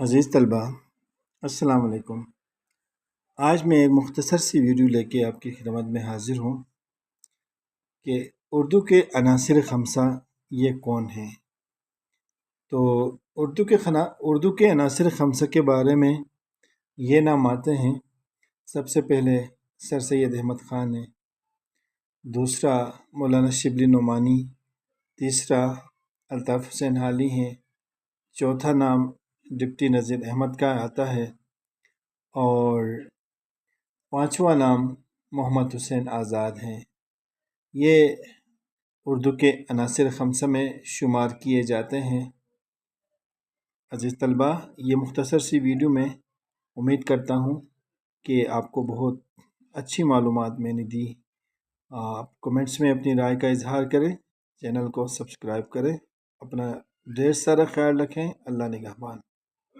عزیز طلبہ، السلام علیکم۔ آج میں ایک مختصر سی ویڈیو لے کے آپ کی خدمت میں حاضر ہوں کہ اردو کے عناصر خمسہ یہ کون ہیں۔ تو اردو کے عناصر خمسہ کے بارے میں یہ نام آتے ہیں۔ سب سے پہلے سر سید احمد خان ہیں، دوسرا مولانا شبلی نعمانی، تیسرا الطاف حسین حالی ہیں، چوتھا نام ڈپٹی نذیر احمد کا آتا ہے، اور پانچواں نام محمد حسین آزاد ہیں۔ یہ اردو کے عناصر خمسہ میں شمار کیے جاتے ہیں۔ عزیز طلبہ، یہ مختصر سی ویڈیو میں امید کرتا ہوں کہ آپ کو بہت اچھی معلومات میں نے دی۔ آپ کمنٹس میں اپنی رائے کا اظہار کریں، چینل کو سبسکرائب کریں، اپنا ڈھیر سارا خیال رکھیں۔ اللہ نگہبان۔